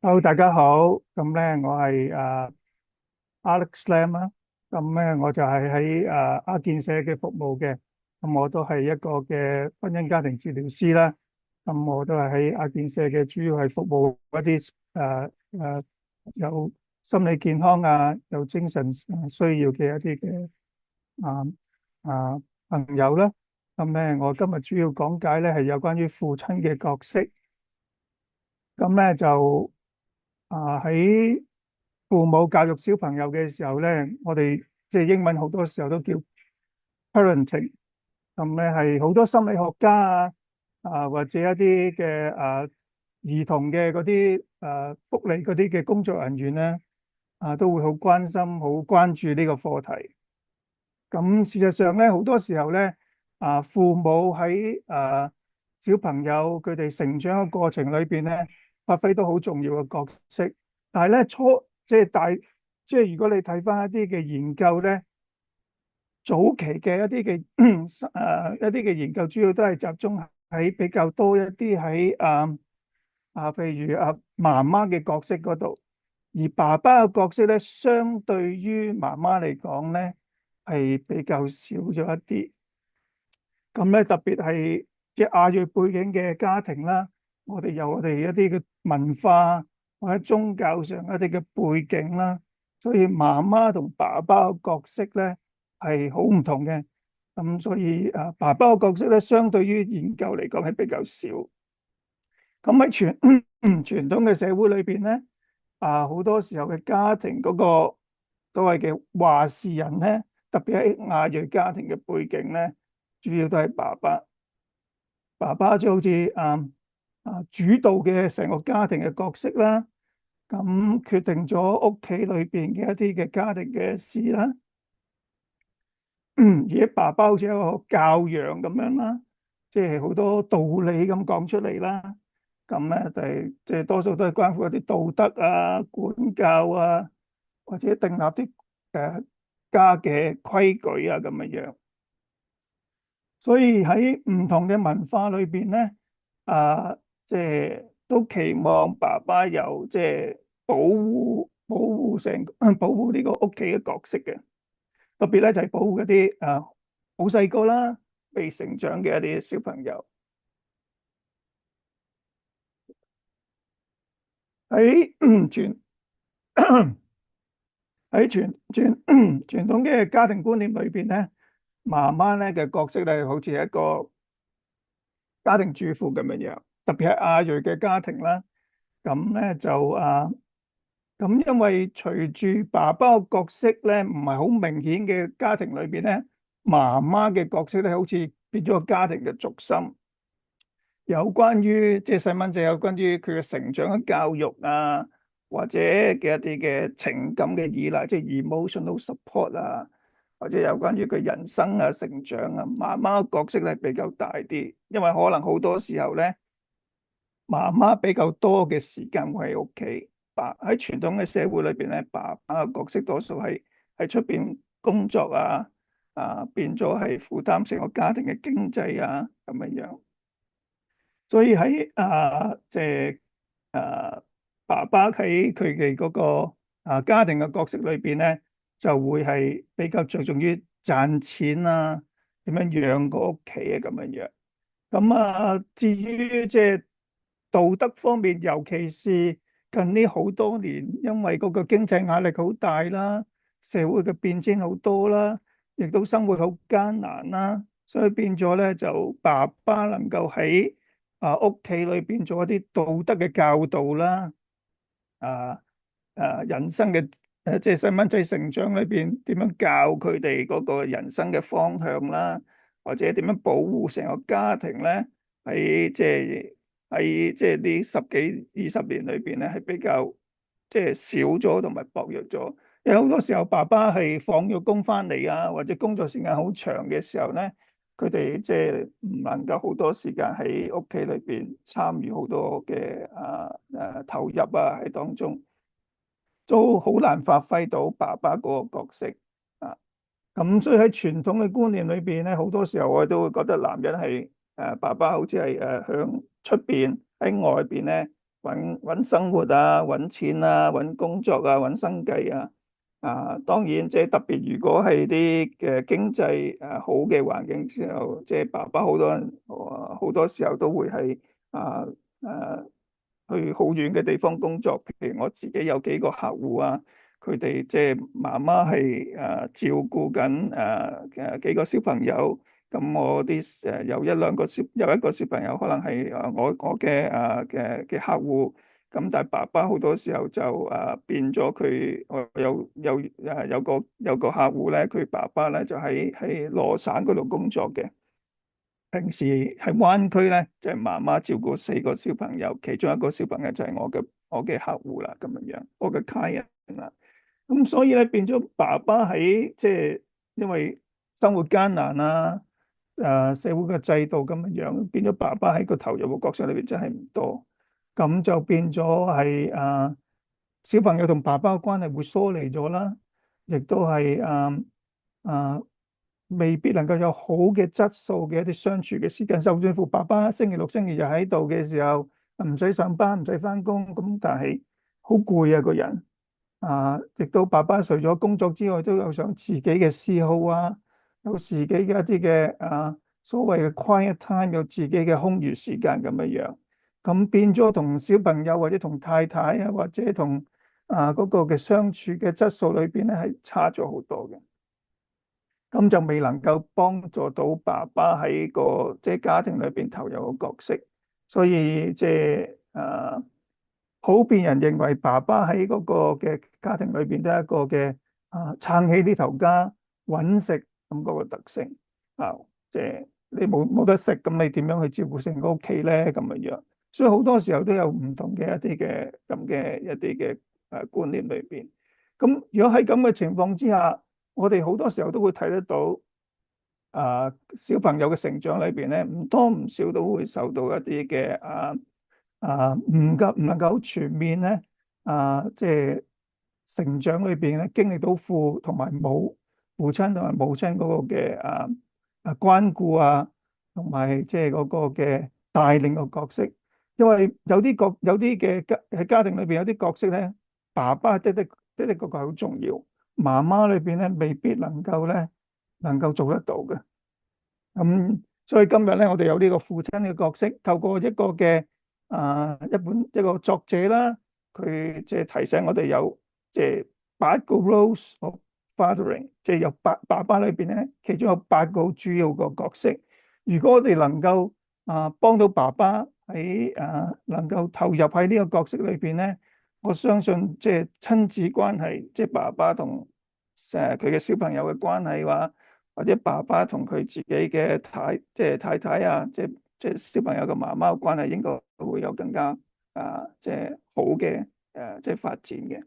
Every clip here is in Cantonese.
好，大家好。咁咧，我係Alex Lam 啦。咁咧，我就係喺阿建社嘅服務嘅。咁我都係一個嘅婚姻家庭治療師啦。咁我都係喺阿建社嘅，主要係服務一啲有心理健康啊，有精神需要嘅一啲嘅啊啊朋友啦。咁咧，我今日主要講解咧係有關於父親嘅角色。咁咧就喺父母教育小朋友嘅時候咧，我哋即係英文好多時候都叫 parenting。咁咧係好多心理學家或者一啲嘅兒童嘅嗰啲福利嗰啲嘅工作人員咧都會好關心、好關注呢個課題。咁事實上咧，好多時候咧父母喺小朋友佢哋成長嘅過程裏邊咧，發揮都好重要嘅角色。但係咧即係如果你睇翻一啲嘅研究咧，早期嘅一啲嘅一啲嘅研究，主要都係集中喺比較多一啲喺譬如媽媽嘅角色嗰度，而爸爸嘅角色咧，相對於媽媽嚟講咧，係比較少咗一啲。咁咧特別係即係亞裔背景嘅家庭啦，我哋一啲嘅文化或者宗教上一啲嘅背景啦，所以媽媽同爸爸嘅角色咧係好唔同嘅。咁所以爸爸嘅角色咧，相對於研究嚟講係比較少。咁喺傳統嘅社會裏邊咧，好多時候嘅家庭嗰個所謂嘅話事人咧，特別喺亞裔家庭嘅背景咧，主要都係爸爸。爸爸就好似主導嘅成個家庭嘅角色啦，咁決定咗屋企裏邊嘅一啲嘅家庭嘅事啦。而爸爸好似一個教養咁樣啦，即係好多道理咁講出嚟啦。咁咧就係即係多數都係關乎一啲道德啊、管教啊，或者訂立啲家嘅規矩啊咁嘅樣。所以喺唔同嘅文化裏邊咧，啊，即係都期望爸爸有即係保護呢個屋企嘅角色嘅。特別咧就係保護一啲好細個啦、未成長嘅一啲小朋友。喺傳喺傳統嘅家庭觀念裏邊咧，媽媽咧嘅角色咧，好似一個家庭主婦咁樣樣。特別係亞裔嘅家庭啦，咁咧就咁因為隨住爸爸嘅角色咧唔係好明顯嘅家庭裏邊咧，媽媽嘅角色咧好似變咗個家庭嘅軸心。有關於即係細蚊仔有關於佢嘅成長嘅教育或者嘅一啲嘅情感嘅依賴，即係 emotional support 或者有關於佢人生成長媽媽嘅角色咧比較大啲，因為可能好多時候咧，媽媽比較多嘅時間會喺屋企。喺傳統嘅社會裏邊咧，爸爸嘅角色多數係喺出邊工作變咗係負擔成個家庭嘅經濟咁樣樣。所以喺即係爸爸喺佢哋嗰個家庭嘅角色裏邊咧，就會係比較着重於賺錢點樣養個屋企咁樣樣。咁至於即係道德方面，尤其是近呢好多年，因為嗰個經濟壓力好大啦，社會嘅變遷好多啦，亦都生活好艱難啦，所以變咗咧就爸爸能夠喺屋企裏邊做一啲道德嘅教導啦，啊人生嘅即係細蚊仔成長裏邊點樣教佢哋嗰個人生嘅方向啦，或者點樣保護成個家庭咧，喺呢十幾20年裏邊咧係比較即係少咗同埋薄弱咗。有好多時候爸爸係放咗工翻嚟或者工作時間好長嘅時候咧，佢哋即係唔能夠好多時間喺屋企裏邊參與好多嘅投入喺當中，都好難發揮到爸爸嗰個角色啊。咁所以喺傳統嘅觀念裏邊咧，好多時候我都會覺得男人係爸爸好似係向出邊喺外邊咧搵生活啊、搵錢啊、搵工作啊、搵生計啊。當然即係特別，如果係啲嘅經濟好嘅環境之後，即係爸爸好多人好多時候都會係啊啊去好遠嘅地方工作。譬如我自己有幾個客戶啊，佢哋即係媽媽係照顧緊幾個小朋友。咁我啲有一個小朋友可能係我嘅客戶。咁但係爸爸好多時候就變咗佢，我有個客戶咧，佢爸爸咧就喺羅省嗰度工作嘅。平時喺灣區咧，就係媽媽照顧4個小朋友，其中一個小朋友就係我嘅客戶啦，咁樣樣，我嘅 client 啦。咁所以咧變咗爸爸喺即係因為生活艱難啊，社會嘅制度咁樣樣，變咗爸爸喺個投入嘅角色裏邊真係唔多。咁就變咗係小朋友同爸爸嘅關係會疏離咗啦，亦都係未必能夠有好嘅質素嘅一啲相處嘅時間。甚至乎爸爸星期六、星期日喺度嘅時候，唔使上班、唔使翻工，咁但係好攰啊個人。亦都爸爸除咗工作之外，都有想自己嘅嗜好啊，有自己嘅一啲嘅所謂嘅 quiet time，有自己嘅空餘時間咁樣樣。咁變咗同小朋友或者同太太啊，或者同嗰個嘅相處嘅質素裏邊咧，係差咗好多嘅。咁就未能夠幫助到爸爸喺個即係家庭裏邊投入個角色。所以即係普遍人認為爸爸喺嗰個嘅家庭裏邊都係一個嘅撐起呢頭家揾食咁嗰個特性。即係你冇得食，咁你點樣去照顧成個屋企咧？咁樣樣，所以好多時候都有唔同嘅一啲嘅咁嘅一啲嘅觀念裏邊。咁如果喺咁嘅情況之下，我哋好多時候都會睇得到小朋友嘅成長裏邊咧，唔多唔少都會受到一啲嘅唔能夠好全面咧即係成長裏邊咧，經歷到父同埋父親同埋母親嗰個嘅關顧啊，同埋即係嗰個嘅帶領個角色。因為有啲嘅喺家庭裏邊有啲角色咧，爸爸的確係好重要，媽媽裏邊咧未必能夠做得到嘅。咁所以今日咧，我哋有呢個父親嘅角色，透過一個嘅一個作者啦，佢即係提醒我哋有即係8個 roles of fathering，即係有爸爸裏邊咧，其中有8個好主要個角色。如果我哋能夠幫到爸爸喺能夠投入喺呢個角色裏邊咧，我相信即係親子關係，即係爸爸同佢嘅小朋友嘅關係話，或者爸爸同佢自己嘅即係太太啊，即係小朋友嘅媽媽嘅關係，應該會有更加即係好嘅即係發展嘅。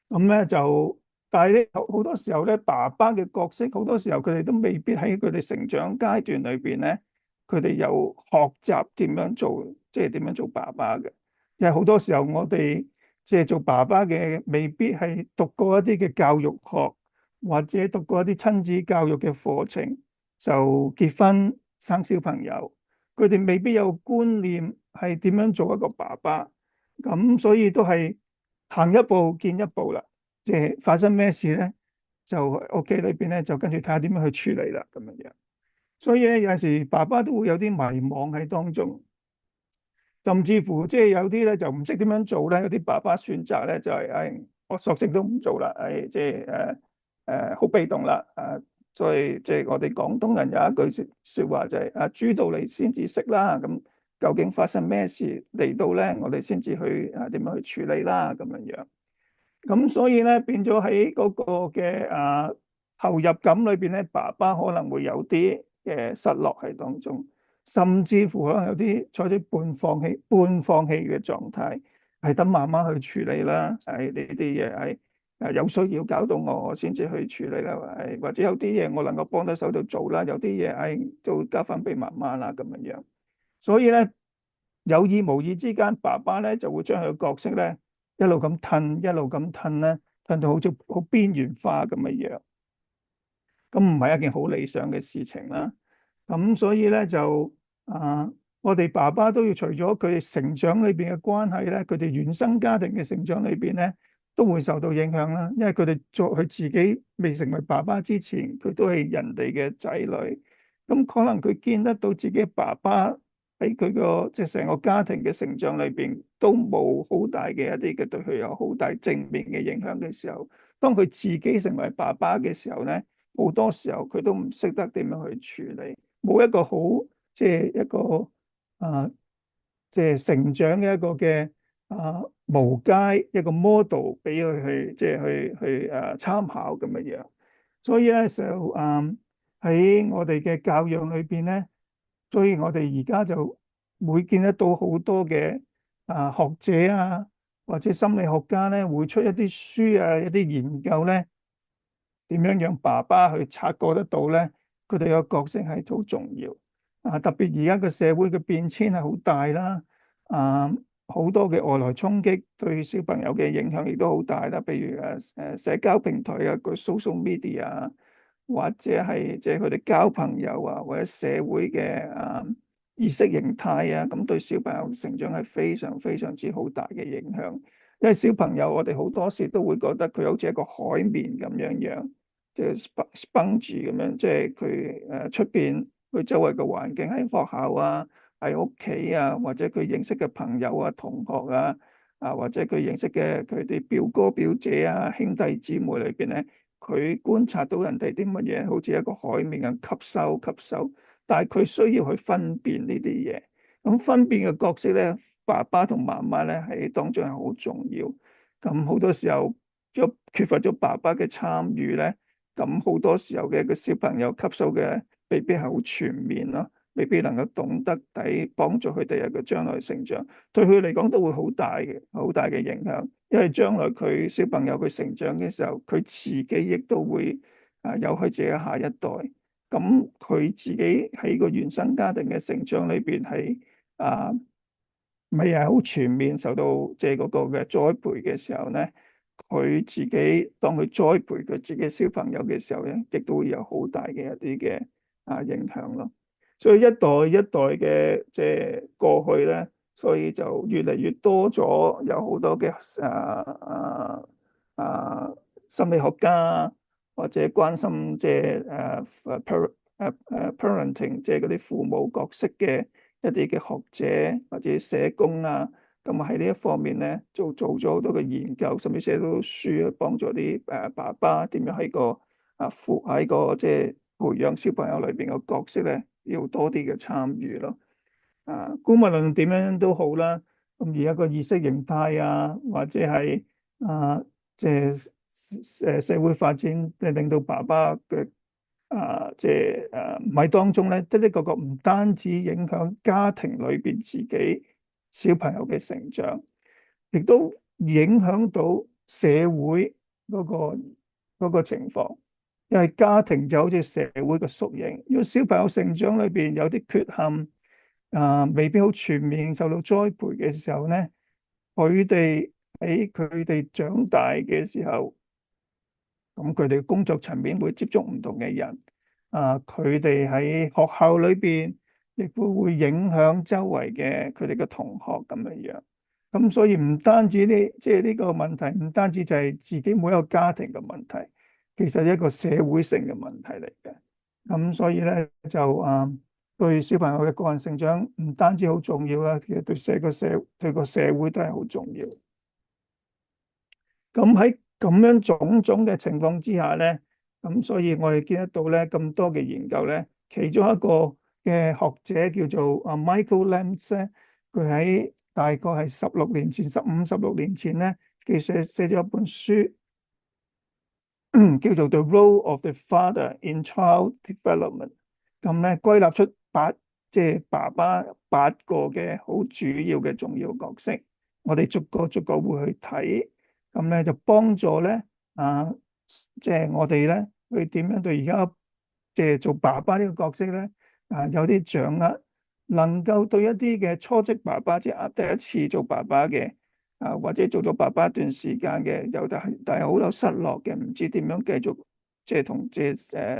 咁咧就，但係咧好多時候咧，爸爸嘅角色好多時候佢哋都未必喺佢哋成長階段裏邊咧，佢哋有學習點樣做，即係點樣做爸爸嘅。因為好多時候我哋即係做爸爸嘅，未必係讀過一啲嘅教育學，或者讀過一啲親子教育嘅課程，就結婚生小朋友，佢哋未必有觀念係點樣做一個爸爸。咁所以都係行一步見一步啦，即係發生咩事咧，就屋企裏邊咧就跟住睇下點樣去處理啦，咁樣樣。所以咧有陣時爸爸都會有啲迷惘喺當中，甚至乎即係有啲咧就唔識點樣做咧，有啲爸爸選擇咧就係我索性都唔做啦，即係好被動啦。所以即係我哋廣東人有一句說話就係豬到嚟先至識啦。咁究竟發生咩事嚟到咧，我哋先至去點樣去處理啦，咁樣樣。咁所以咧變咗喺嗰個嘅投入感裏邊咧，爸爸可能會有啲嘅失落喺當中，甚至乎可能有啲採取半放棄嘅狀態，係等媽媽去處理啦。呢啲嘢係有需要搞到我先至去處理啦。或者有啲嘢我能夠幫到手度做啦，有啲嘢就交翻俾媽媽啦，咁樣樣。所以咧有意無意之間，爸爸咧就會將佢嘅角色咧一路咁褪，一路咁褪咧，褪到好似好邊緣化咁嘅樣。咁唔係一件好理想嘅事情啦。咁所以咧就我哋爸爸都要除咗佢哋成長裏邊嘅關係咧，佢哋原生家庭嘅成長裏邊咧，都會受到影響啦。因為佢哋作佢自己未成為爸爸之前，佢都係人哋嘅仔女，咁可能佢見得到自己爸爸喺佢個即係成個家庭嘅成長裏邊，都冇好大嘅一啲嘅對佢有好大正面嘅影響嘅時候，當佢自己成為爸爸嘅時候咧，好多時候佢都唔識得點樣去處理，冇一個好即係一個。啊，即係成長嘅一個嘅模階，一個 model 俾佢去即係去參考咁嘅樣。所以咧就喺我哋嘅教養裏邊咧，所以我哋而家就會見得到好多嘅學者啊，或者心理學家咧，會出一啲書啊，一啲研究咧，點樣讓爸爸去察覺得到咧，佢哋個角色係好重要。特別而家個社會嘅變遷係好大啦，好多嘅外來衝擊對小朋友嘅影響亦都好大啦。譬如社交平台啊，個 social media 啊，或者係即係佢哋交朋友啊，或者社會嘅意識形態啊，咁對小朋友成長係非常非常之好大嘅影響。因為小朋友我哋好多時都會覺得佢好似一個海綿咁樣，即係 sponge 咁樣，即係佢出邊。佢周圍嘅環境喺學校啊，喺屋企啊，或者佢認識嘅朋友啊、同學啊，或者佢認識嘅佢哋表哥表姐啊、兄弟姊妹裏邊咧，佢觀察到人哋啲乜嘢，好似一個海綿咁吸收，但係佢需要去分辨呢啲嘢。咁分辨嘅角色咧，爸爸同媽媽咧喺當中係好重要。咁好多時候，若缺乏咗爸爸嘅參與咧，咁好多時候嘅個小朋友吸收嘅未必係好全面咯，未必能夠懂得抵幫助佢哋一個將來成長，對佢嚟講都會好大嘅影響。因為將來佢小朋友佢成長嘅時候，佢自己亦都會有佢自己嘅下一代。咁佢自己喺個原生家庭嘅成長裏邊係未係好全面受到即係嗰個嘅栽培嘅時候咧，佢自己當佢栽培佢自己小朋友嘅時候咧，亦都會有好大嘅一啲嘅影響咯。所以一代一代嘅即係過去咧，所以就越嚟越多咗有好多嘅心理學家或者關心即係parenting 即係嗰啲父母角色嘅一啲嘅學者或者社工啊，咁喺呢一方面咧，做咗好多嘅研究，甚至寫到書去幫助啲爸爸點樣喺個喺個即係培養小朋友裏邊個角色咧，要多啲嘅參與咯。姑勿論點樣都好啦，咁而家個意識形態啊，或者係即係社會發展，令到爸爸嘅即係唔喺當中咧，的確唔單止影響家庭裏邊自己小朋友嘅成長，亦都影響到社會嗰個情況。因為家庭就好似社會嘅縮影，如果小朋友成長裏邊有啲缺陷，未必好全面受到栽培嘅時候咧，佢哋喺佢哋長大嘅時候，咁佢哋工作層面會接觸唔同嘅人，佢哋喺學校裏邊亦都會影響周圍嘅佢哋嘅同學咁樣樣。咁所以唔單止即係呢個問題，唔單止就係自己每一個家庭嘅問題，其實係一個社會性嘅問題嚟嘅。咁所以咧就對小朋友嘅個人成長唔單止好重要啦，其實對個社會都係好重要。咁喺咁樣種種嘅情況之下咧，咁所以我哋見得到咧咁多嘅研究咧，其中一個嘅學者叫做Michael Lentz 咧，佢喺大概係15、16年前咧，佢寫咗一本書，叫做 The Role of the Father in Child Development。咁咧歸納出即係爸爸8個嘅好主要嘅重要角色，我哋逐個會去睇。咁咧就幫助咧即係我哋咧去點樣對而家即係做爸爸呢個角色咧有啲掌握，能夠對一啲嘅初職爸爸，即係第一次做爸爸嘅或者做咗爸爸一段時間嘅，但係好有失落嘅，唔知點樣繼續即係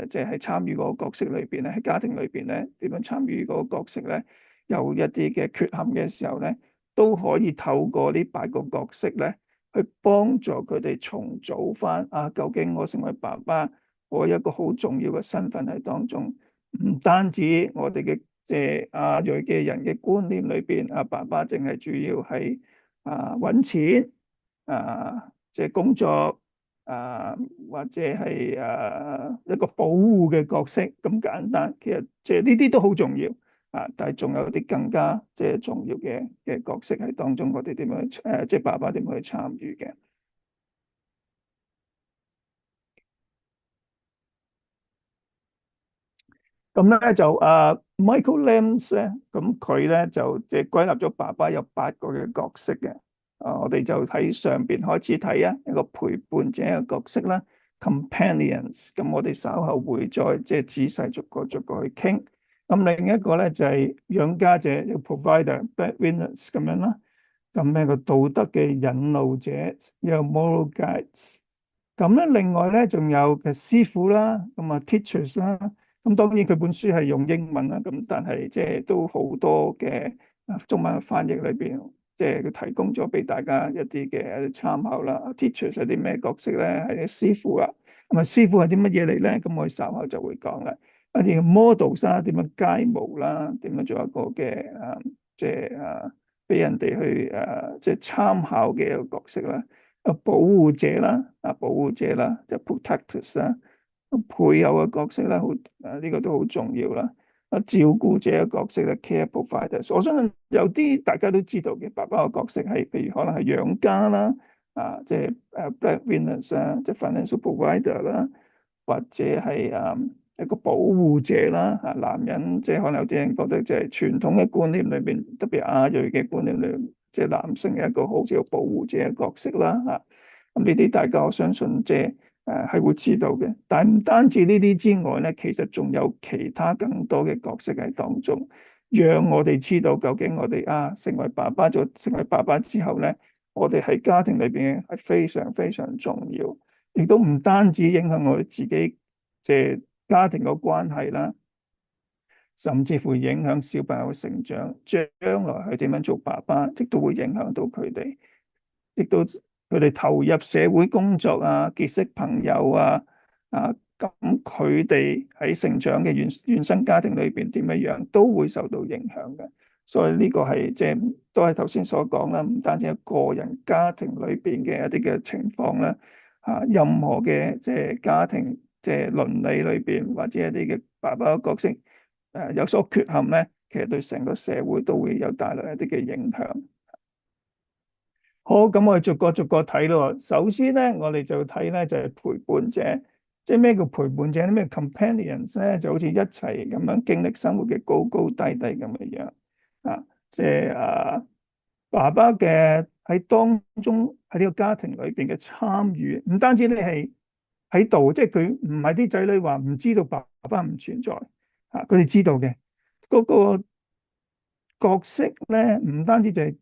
即係喺參與嗰個角色裏邊咧，喺家庭裏邊咧點樣參與嗰個角色咧，有一啲嘅缺陷嘅時候咧，都可以透過呢8個角色咧，去幫助佢哋重組翻啊，究竟我成為爸爸，我有一個好重要嘅身份喺當中，唔單止我哋嘅即係亞裔嘅人嘅觀念裏邊，啊爸爸淨係主要係揾錢即係工作或者係一個保護嘅角色咁簡單。其實即係呢啲都好重要但係仲有啲更加即係重要嘅角色喺當中，我哋點樣即係爸爸點樣去參與嘅。咁咧就Michael Lams 咧，咁佢咧就即係歸納咗爸爸有8個嘅角色嘅。我哋就喺上邊開始睇一個陪伴者嘅角色啦，companions。咁我哋稍後會再即係仔細逐個逐個去傾。咁另一個咧就係養家者，有 provider、breadwinners 咁樣啦。咁呢個道德嘅引路者，有 moral guides。咁咧另外咧仲有嘅師傅啦，咁teachers 啦。咁當然佢本書係用英文啦，咁但係即係都好多嘅中文翻譯裏邊，即係佢提供咗俾大家一啲嘅參考啦。Teachers 係啲咩角色咧？係啲師傅啊，咁師傅係啲乜嘢嚟咧？咁我哋稍後就會講啦。一啲 models 啦，點樣楷模啦，點樣做一個嘅即係俾人哋去即係參考嘅一個角色啦。保護者啦，保護者啦，就 protectors 啦。配偶嘅角色咧，呢個都好重要啦。照顧者嘅角色咧，care providers。我相信有啲大家都知道嘅，爸爸嘅角色係，譬如可能係養家啦，即係breadwinners 啊，即係 financial provider 啦，或者係一個保護者啦。男人即係可能有啲人覺得，即係傳統嘅觀念裏邊，特別亞裔嘅觀念裏邊，即係男性嘅一個好似個保護者嘅角色啦。咁呢啲大家我相信即係係會知道嘅，但係唔單止呢啲之外咧，其實仲有其他更多嘅角色喺當中，讓我哋知道究竟我哋成為爸爸之後咧，我哋喺家庭裏邊係非常非常重要，亦都唔單止影響我哋自己即係家庭嘅關係啦，甚至乎影響小朋友嘅成長，將來佢點樣做爸爸，亦都會影響到佢哋，亦都佢哋投入社會工作結識朋友咁佢哋喺成長嘅原生家庭裏邊點樣都會受到影響嘅。所以呢個係即係都係頭先所講啦，唔單止係個人家庭裏邊嘅一啲嘅情況啦，任何嘅即係家庭即係倫理裏邊或者一啲嘅爸爸嘅角色有所缺陷咧，其實對成個社會都會有帶來一啲嘅影響。好，咁我哋逐個逐個睇咯。首先咧，我哋就睇咧就係陪伴者，即係咩叫陪伴者咧？咩 companions 咧？就好似一齊咁樣經歷生活嘅高高低低咁嘅樣即係爸爸嘅喺當中喺呢個家庭裏邊嘅參與，唔單止你係喺度，即係佢唔係啲仔女話唔知道爸爸唔存在佢哋知道嘅嗰個角色咧，唔單止就係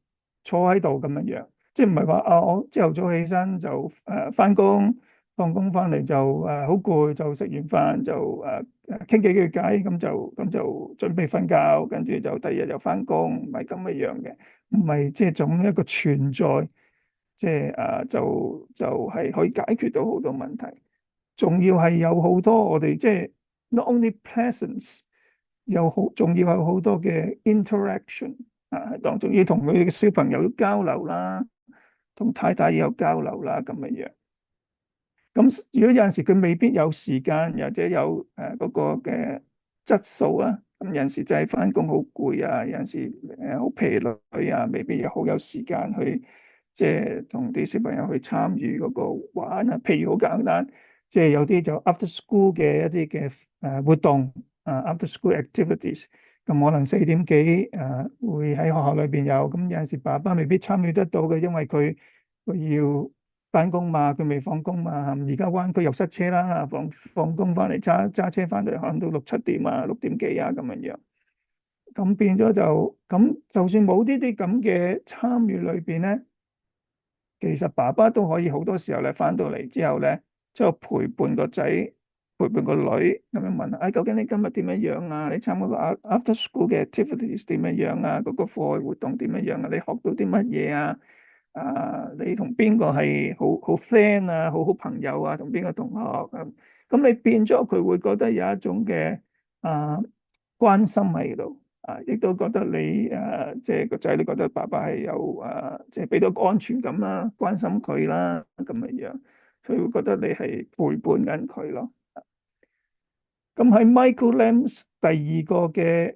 坐喺度咁樣樣。即係唔係話我朝頭早起身就翻工，放工翻嚟就好攰，就食完飯就傾幾句偈，咁就準備瞓覺，跟住就第二日又翻工，唔係咁嘅樣嘅，唔係即係總一個存在，即係就係可以解決到好多問題，仲要係有好多我哋即係 not only presence，仲要有好多嘅 interaction 當中要同佢嘅小朋友交流啦。同太太有交流啦，咁嘅樣。咁如果有陣時佢未必有時間，或者有嗰個嘅質素啊，咁有陣時真係翻工好攰有陣時好疲累未必好有時間去即係同啲小朋友去參與嗰個玩譬如好簡單，即係有啲就 after school 嘅一啲嘅活動after school activities。咁可能4點幾會喺學校裏邊有，咁有陣時爸爸未必參與得到嘅，因為佢要翻工嘛，佢未放工嘛。而家灣區又塞車啦，放工翻嚟揸車翻嚟，可能到6、7點6點幾咁樣樣。咁變咗就算冇呢啲咁嘅參與裏邊咧，其實爸爸都可以好多時候咧翻到嚟之後咧，即係陪伴個仔陪伴個女咁樣問，究竟你今日點樣樣啊？你參加個 after school 嘅 activities 點樣樣啊？嗰個課外活動點樣樣啊？你學到啲乜嘢啊？你同邊個係好 friend 啊？好朋友啊？同邊個同學咁你變咗佢會覺得有一種嘅啊關心喺度亦都覺得你即係個仔女覺得爸爸係有即係俾到個安全感啦，關心佢啦咁樣樣，所以會覺得你係陪伴緊佢咯。咁喺 Michael Lamb's 第二個嘅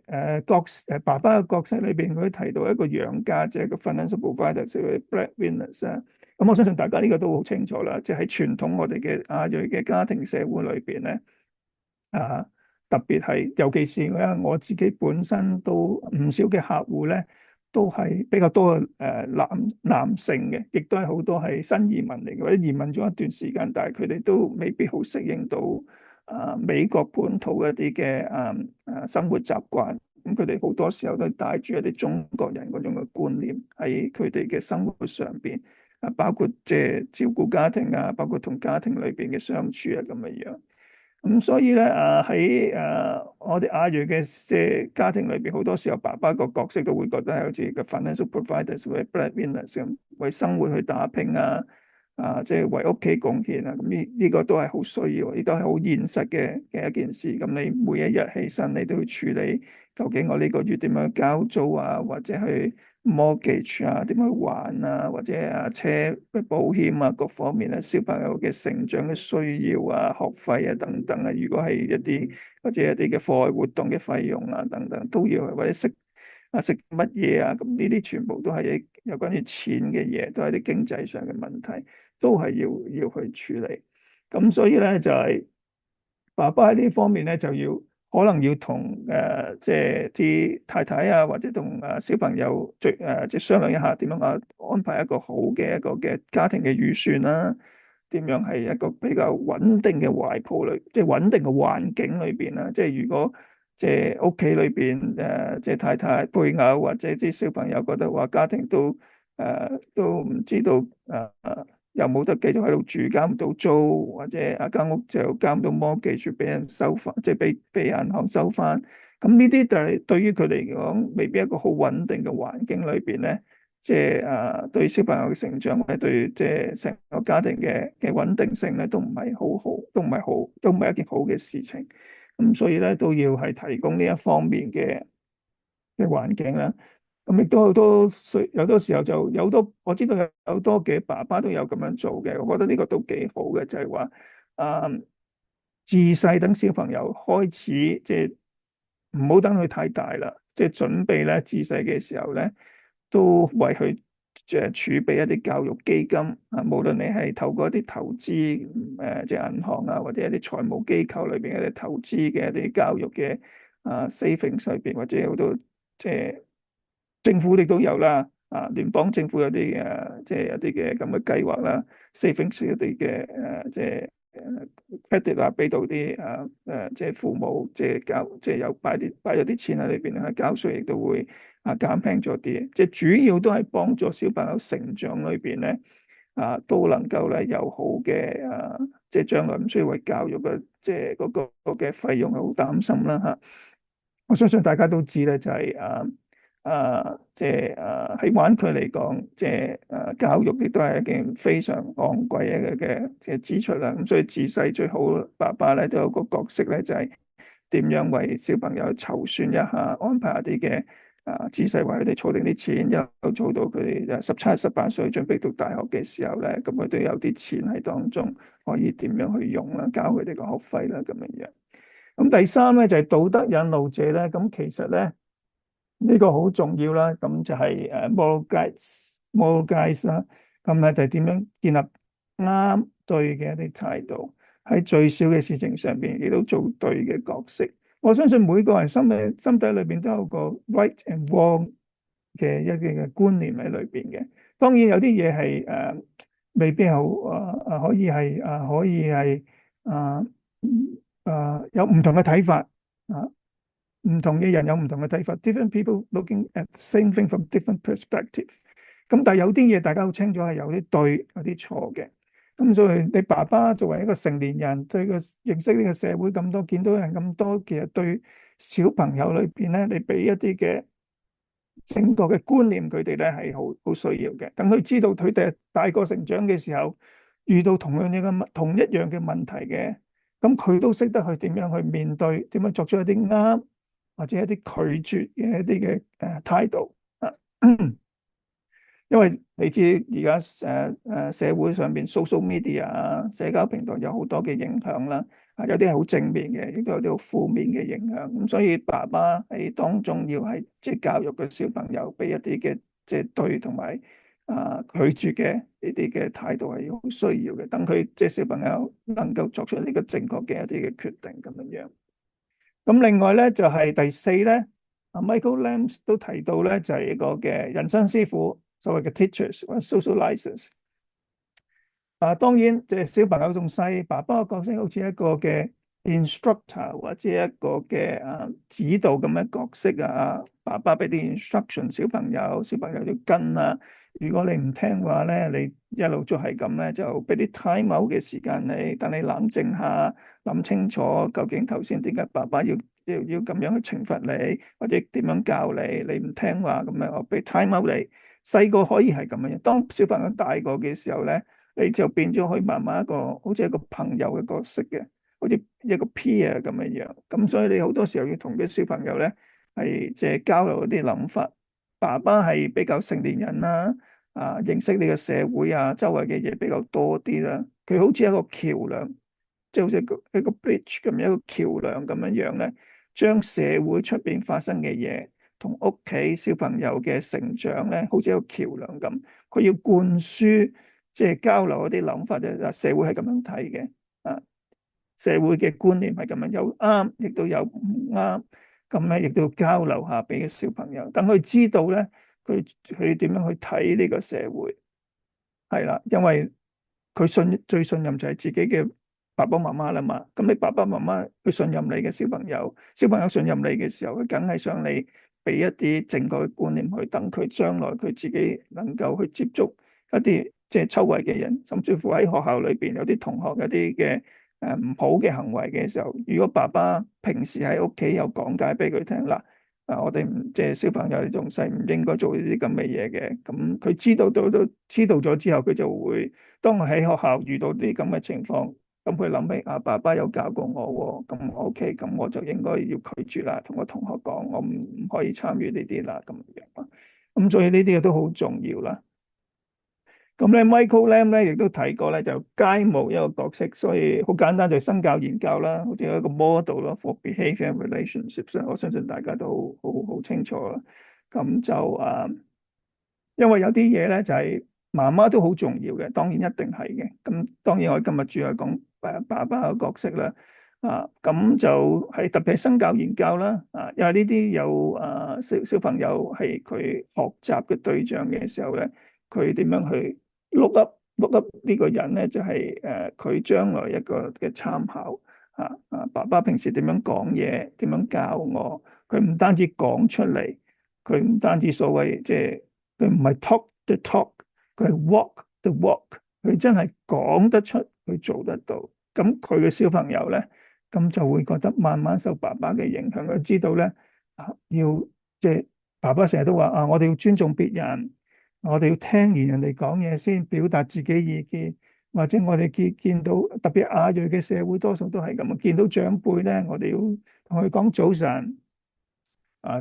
爸爸嘅角色裏邊，佢提到一個養家，即係個 financial provider，即係 breadwinners 啊。咁我相信大家呢個都好清楚啦，即係喺傳統我哋嘅亞裔嘅家庭社會裏邊咧，特別係尤其是我自己本身都唔少嘅客戶咧，都係比較多嘅男性嘅，亦都係好多係新移民嚟嘅，或者移民咗一段時間，但係佢哋都未必好適應到美國本土一啲嘅生活習慣，咁佢哋好多時候都帶住一啲中國人嗰種嘅觀念喺佢哋嘅生活上邊包括即係照顧家庭包括同家庭裏邊嘅相處咁樣樣。咁所以咧喺我哋亞裔嘅即係家庭裏邊，好多時候爸爸個角色都會覺得係好似個 financial providers 或者 breadwinners 咁，為生活去打拼即係為屋企貢獻咁呢個都係好需要，亦都係好現實嘅一件事。咁你每一日起身，你都要處理究竟我呢個月點樣交租或者去 mortgage 點樣還或者車嘅保險各方面小朋友嘅成長嘅需要學費等等如果係一啲或者一啲嘅課外活動嘅費用等等都要，或者食乜嘢咁呢啲全部都係有關於錢嘅嘢，都係啲經濟上嘅問題，都係要去處理。咁所以咧就係爸爸喺呢方面咧就要可能要同即係啲太太或者同小朋友即係商量一下點樣安排一個好嘅一個嘅家庭嘅預算啦，點樣係一個比較穩定嘅懷抱裏，即係穩定嘅環境裏邊啦。即係如果即係屋企裏邊即係太太配偶或者啲小朋友覺得話家庭都唔知道又冇得繼續喺度住，交唔到租，或者間屋就交唔到mortgage俾人收翻，即係俾銀行收翻。咁呢啲就係對於佢哋嚟講，未必一個好穩定嘅環境裏邊咧，即係對小朋友嘅成長或者對即係成個家庭嘅穩定性咧，都唔係好好，都唔係一件好嘅事情。咁所以咧都要係提供呢一方面嘅環境啦。咁亦都好多有多時候就有好多，我知道有好多嘅爸爸都有咁樣做嘅，我覺得呢個都幾好嘅，就係話自細等小朋友開始，即係唔好等佢太大啦，即係準備咧自細嘅時候咧，都為佢儲備一啲教育基金無論你係透過一啲投資即係銀行或者一啲財務機構裏邊一啲投資嘅一啲教育嘅savings裏邊，或者好多即係政府亦都有啦，聯邦政府有啲即係有啲嘅咁嘅計劃啦，savings 一啲嘅即係credit 俾到啲即係父母即係有擺咗啲錢喺裏邊交稅，亦都會減輕咗啲，即係主要都係幫助小朋友成長裏邊咧都能夠咧有好嘅即係將來唔需要為教育嘅即係嗰個嘅費用好擔心啦我相信大家都知咧，就係即係喺灣區嚟講，即係教育亦都係一件非常昂貴嘅即係支出啦。咁所以自細最好爸爸咧都有個角色咧，就係點樣為小朋友籌算一下，安排一啲嘅自細為佢哋儲定啲錢，一路儲到佢哋17、18歲準備讀大學嘅時候咧，咁佢都有啲錢喺當中可以點樣去用啦，交佢哋個學費啦咁樣樣。咁第三咧就係道德引路者咧，咁其實咧呢個好重要啦，咁就係moral guides 啦，咁咧就係點樣建立啱對嘅一啲態度，喺最少嘅事情上邊亦都做對嘅角色。我相信每個人心底裏邊都有個 right and wrong 嘅一啲嘅觀念喺裏邊嘅。當然有啲嘢係未必好可以係有唔同嘅睇法唔同嘅人有唔同嘅睇法 ，different people looking at the same thing from different perspective。咁但係有啲嘢大家好清楚係有啲對，有啲錯嘅。咁所以你爸爸作為一個成年人，對個認識呢個社會咁多，見到人咁多，其實對小朋友裏邊咧，你俾一啲嘅正確嘅觀念，佢哋咧係好需要嘅。等佢知道佢哋大個成長嘅時候，遇到同一樣嘅問題嘅，咁佢都識得去點樣去面對，點樣作出一啲啱或者一啲拒絕嘅一啲嘅態度啊。因為你知而家社會上邊 social media 啊，社交平台有好多嘅影響啦，有啲係好正面嘅，亦都有啲好負面嘅影響。咁所以爸爸喺當中要係即係教育嘅小朋友，俾一啲嘅即係對同埋拒絕嘅呢啲嘅態度係好需要嘅，等佢即係小朋友能夠作出呢個正確嘅一啲嘅決定咁樣樣。咁另外咧就係第四咧，Michael Lamb 都提到咧就係一個嘅人生師傅。所謂嘅 teachers 或者 socializers，當然即係小朋友仲細，爸爸嘅角色好似一個嘅 instructor 或者一個嘅指導咁嘅角色啊。爸爸俾啲 instruction 小朋友，小朋友要跟啊。如果你唔聽話咧，你一路都係咁咧，就俾啲 time out嘅時間你，等你冷靜下，諗清楚究竟頭先點解爸爸要咁樣去懲罰你，或者點樣教你，你唔聽話咁樣，我俾 time out你。細個可以係咁樣，當小朋友大個嘅時候咧，你就變咗可以慢慢好似一個朋友嘅角色嘅，好似一個 peer 咁樣樣。咁所以你好多時候要同啲小朋友咧係即係交流一啲諗法。爸爸係比較成年人啦，認識呢個社會啊，周圍嘅嘢比較多啲啦。佢好似一個橋梁，即係好似一個 bridge 咁樣，一個橋梁咁樣樣咧，將社會出邊發生嘅嘢，同屋企小朋友嘅成長咧，好似一個橋梁咁，佢要灌輸，即係交流一啲諗法嘅。社會係咁樣睇嘅，社會嘅觀念係咁樣，有啱，亦都有唔啱，咁咧亦都要交流下俾個小朋友，等佢知道咧，佢點樣去睇呢個社會，係啦，因為佢最信任就係自己嘅爸爸媽媽啦嘛。咁你爸爸媽媽佢信任你嘅小朋友，小朋友信任你嘅時候，佢梗係想你俾一啲正確嘅觀念去，等佢將來佢自己能夠去接觸一啲即係周圍嘅人，甚至乎喺學校裏邊有啲同學有啲嘅唔好嘅行為嘅時候，如果爸爸平時喺屋企有講解俾佢聽啦，我哋即係小朋友你仲細，唔應該做呢啲咁嘅嘢嘅。咁佢知道咗之後，佢就會當佢喺學校遇到啲咁嘅情況，咁佢諗起爸爸有教過我喎，咁 OK，咁我就應該要拒絕啦，同個同學講，我唔可以參與呢啲啦，咁樣。咁所以呢啲嘢都好重要啦。咁咧 Michael Lamb 咧亦都提過咧，就街舞一個角色，所以好簡單就係身教言教啦，好似一個 model 咯 for behaviour and relationships。我相信大家都好清楚啦。咁就因為有啲嘢咧就係媽媽都好重要嘅，當然一定係嘅。咁當然我今日主要係講爸爸嘅角色啦。咁就係特別係身教言教啦。因為呢啲有小朋友係佢學習嘅對象嘅時候咧，佢點樣去look up 呢個人咧，就係佢將來一個嘅參考。爸爸平時點樣講嘢，點樣教我，佢唔單止講出嚟，佢唔單止所謂即係佢唔係 talk the talk，佢係 walk the walk，佢真係講得出，佢做得到。咁佢嘅小朋友咧，咁就會覺得慢慢受爸爸嘅影響，佢知道咧要即係爸爸成日都話我哋要尊重別人。我哋要聽完人哋講嘢先表達自己意見，或者我哋見到特別亞裔嘅社會多數都係咁啊，見到長輩咧，我哋要同佢講早晨，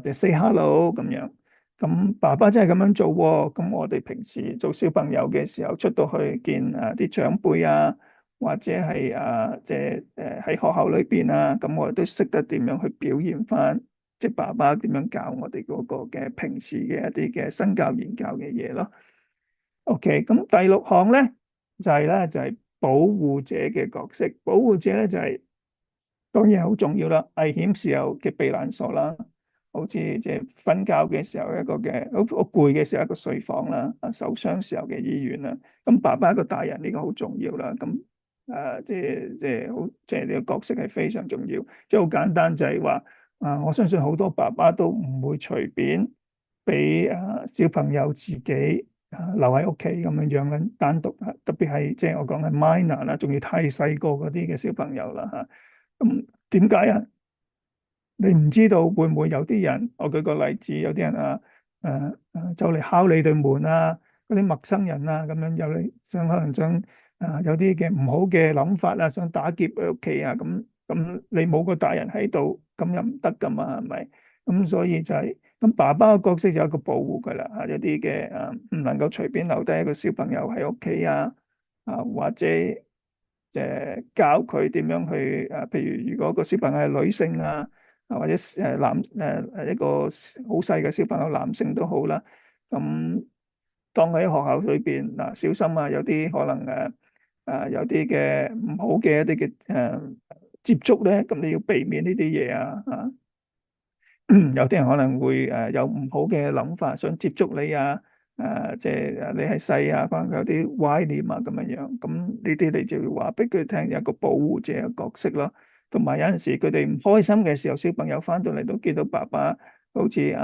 就 say hello 咁樣。咁爸爸真係咁樣做喎，咁我哋平時做小朋友嘅時候出到去見啲長輩啊，或者係即係喺學校裏邊啊，咁我哋都識得點樣去表現翻。即係爸爸點樣教我哋嗰個嘅平時嘅一啲嘅身教言教嘅嘢咯。OK，咁第六項咧就係保護者嘅角色。保護者咧就係當然好重要啦，危險時候嘅避難所啦，好似即係瞓覺嘅時候一個嘅好攰嘅時候一個睡房啦，受傷時候嘅醫院啦。咁爸爸一個大人呢個好重要啦。咁即係好即係呢個角色係非常重要。即係好簡單就係話。我相信好多爸爸都唔會隨便俾小朋友自己留喺屋企咁樣樣咧，單獨特別係即係我講係 minor 啦，仲要太細個嗰啲嘅小朋友啦嚇。咁點解啊？你唔知道會唔會有啲人，我舉個例子，有啲人就嚟敲你對門啊，嗰啲陌生人啊咁樣有嚟想可能想有啲嘅唔好嘅諗法啊，想打劫佢屋企啊，咁你冇個大人喺度，咁又唔得噶嘛，係咪？咁所以就係咁，爸爸嘅角色就有一個保護佢啦，有啲嘅唔能夠隨便留低一個小朋友喺屋企或者教佢點樣去譬如如果個小朋友係女性或者一個好細嘅小朋友男性都好啦，咁當佢喺學校裏邊小心啊，有啲可能有啲嘅唔好嘅一啲嘅接觸咧，咁你要避免呢啲嘢有啲人可能會有唔好嘅諗法，想接觸你即係你係細可能有啲歪念咁樣樣，咁呢啲你就要話俾佢聽，有一個保護者嘅角色咯。同埋有陣時佢哋唔開心嘅時候，小朋友翻到嚟都見到爸爸好似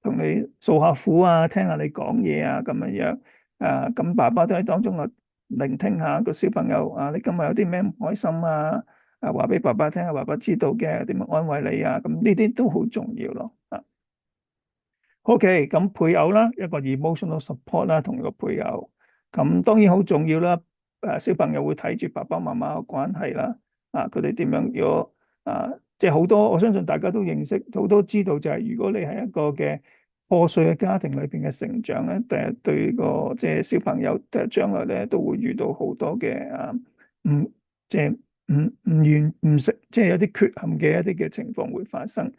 同你訴下苦聽下你講嘢咁樣樣咁爸爸都喺當中聆聽下個小朋友你今日有啲咩唔開心話俾爸爸聽，爸爸知道嘅，點樣安慰你咁呢啲都好重要咯。OK，咁配偶啦，一個 emotional support 啦，同個配偶，咁當然好重要啦。小朋友會睇住爸爸媽媽嘅關係啦，佢哋點樣？如果即係好多，我相信大家都認識，好多知道就係，如果你係一個嘅破碎嘅家庭裏邊嘅成長咧，對個即係小朋友將來咧都會遇到好多嘅唔即係唔識，即係有啲缺陷嘅一啲嘅情況會發生，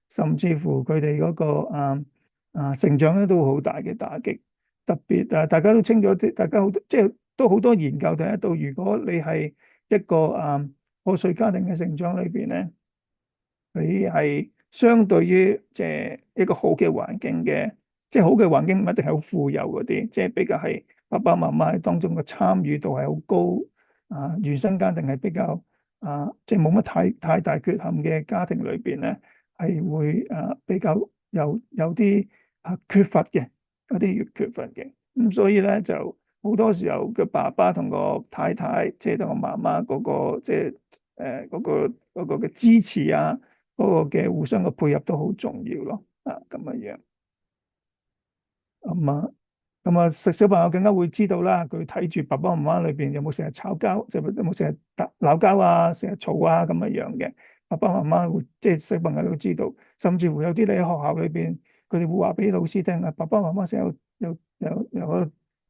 甚至乎佢哋嗰個成長咧都會好大嘅打擊，特別大家都清楚啲，大家好多即係都好多研究睇得到，如果你係一個破碎家庭嘅成長裏邊咧，你係相對於即係一個好嘅環境嘅，即係好嘅環境唔一定係好富有嗰啲，即係比較係爸爸媽媽喺當中嘅參與度係好高原生家庭係比較即係冇乜太大缺陷嘅家庭裏邊咧，係會比較有啲缺乏嘅，有啲越缺乏嘅，咁所以咧就好多時候嘅爸爸同個太太，即係同個媽媽嗰個即係嗰個嘅支持嗰個嘅互相嘅配合都好重要咯，咁樣樣，咁小朋友更加會知道啦，佢睇住爸爸媽媽裏邊有冇成日吵交，即係有冇成日鬧交成日嘈咁樣樣嘅，爸爸媽媽會即係小朋友都知道，甚至乎有啲你喺學校裏邊，佢哋會話俾老師聽爸爸媽媽成日有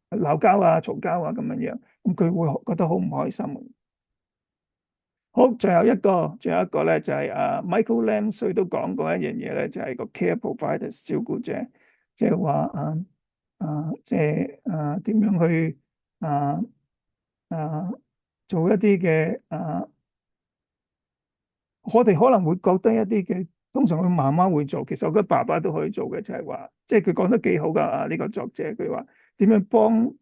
鬧交嘈交咁樣樣，咁佢會覺得好唔開心。好，最後一個咧就係Michael Lam 佢都講過一樣嘢咧，就係個 care providers 照顧者，即係話即係點樣去做一啲嘅我哋可能會覺得一啲嘅，通常佢媽媽會做，其實我覺得爸爸都可以做嘅，就係話，即係佢講得幾好噶呢個作者，佢話點樣幫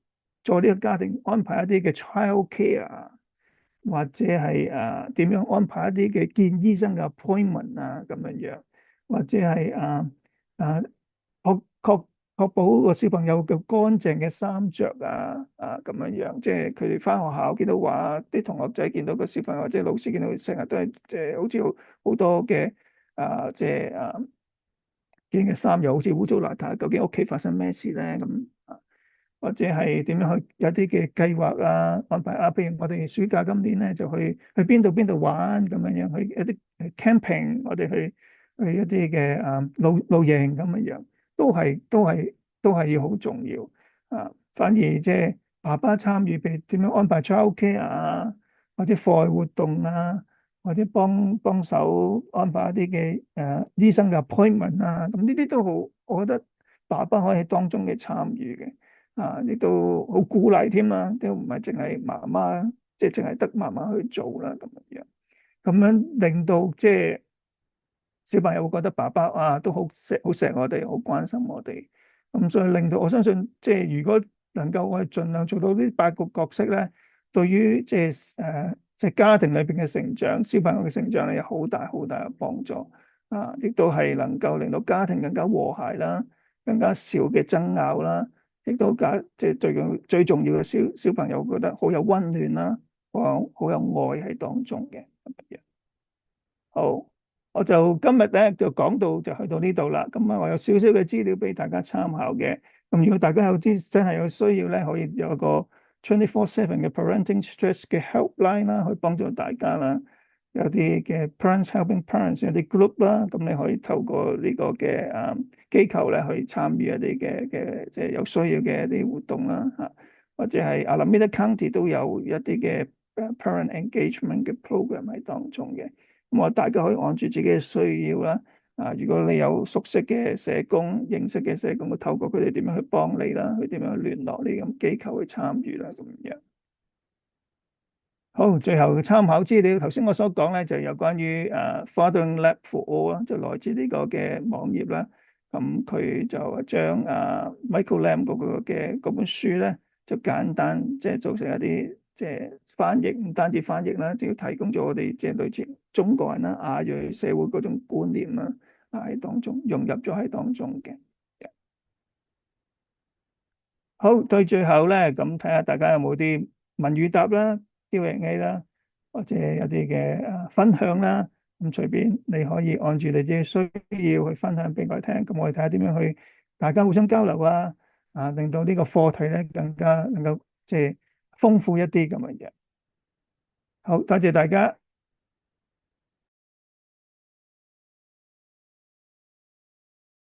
助呢個家庭安排一啲嘅 child care或者係點樣安排一啲嘅見醫生嘅 appointment咁樣樣，或者係確保個小朋友嘅乾淨嘅衫着咁樣樣，即係佢哋翻學校見到話啲同學仔見到個小朋友或者老師見到佢成日都係即係好似好多嘅即係件嘅衫又好似污糟邋遢，究竟屋企發生咩事咧咁或者係點樣去有啲嘅計劃安排譬如我哋暑假今年咧就去邊度玩咁樣樣，去一啲 camping，我哋去一啲嘅露營咁樣樣，都係要好重要反而即係爸爸參與，譬如點樣安排 childcare或者課外活動或者幫手安排一啲嘅醫生嘅 appointment咁呢啲都好，我覺得爸爸可以當中嘅參與嘅。亦都好鼓勵添都唔係淨係媽媽，即係淨係得媽媽去做啦咁樣，咁樣令到即係小朋友會覺得爸爸都好錫我哋，好關心我哋，咁所以令到我相信，即係如果能夠我哋盡量做到呢8個角色咧，對於即係家庭裏邊嘅成長，小朋友嘅成長咧，有好大好大嘅幫助亦都係能夠令到家庭更加和諧啦，更加少嘅爭拗啦。亦都即係最重要嘅小朋友覺得好有溫暖啦，好有愛喺當中嘅。好，我就今日咧就講到就去到呢度啦。咁啊，我有少少嘅資料俾大家參考嘅。咁如果大家真係有需要咧，可以有一個 24/7嘅 Parenting Stress 嘅 helpline 啦，去幫助大家啦。有啲嘅 Parents Helping Parents 有啲 group 啦，咁你可以透過呢個嘅機構咧去參與一啲嘅即係有需要嘅一啲活動啦嚇，或者係Alameda County 都有一啲嘅 parent engagement 嘅 program 喺當中嘅。咁我大家可以按住自己嘅需要啦。如果你有熟悉嘅社工、認識嘅社工，透過佢哋點樣去幫你啦，去點樣去聯絡呢啲咁機構去參與啦，咁樣。好，最後嘅參考資料，頭先我所講咧就有關於Fathering Lab for All 啦，就來自呢個嘅網頁啦。咁佢就將Michael Lamb 嗰個嘅嗰本書咧，就簡單即係做成一啲即係翻譯，唔單止翻譯啦，仲要提供咗我哋即係類似中國人啦、亞裔社會嗰種觀念啦，喺當中融入咗喺當中嘅。好，對最後咧，咁睇下大家有冇啲問與答啦、Q&A 啦，或者有啲嘅分享啦，咁隨便你可以按住你自己需要去分享俾我哋聽，咁我哋睇下點樣去大家互相交流啊，令到呢個課題咧更加能夠即係豐富一啲咁嘅嘢。好，多謝大家。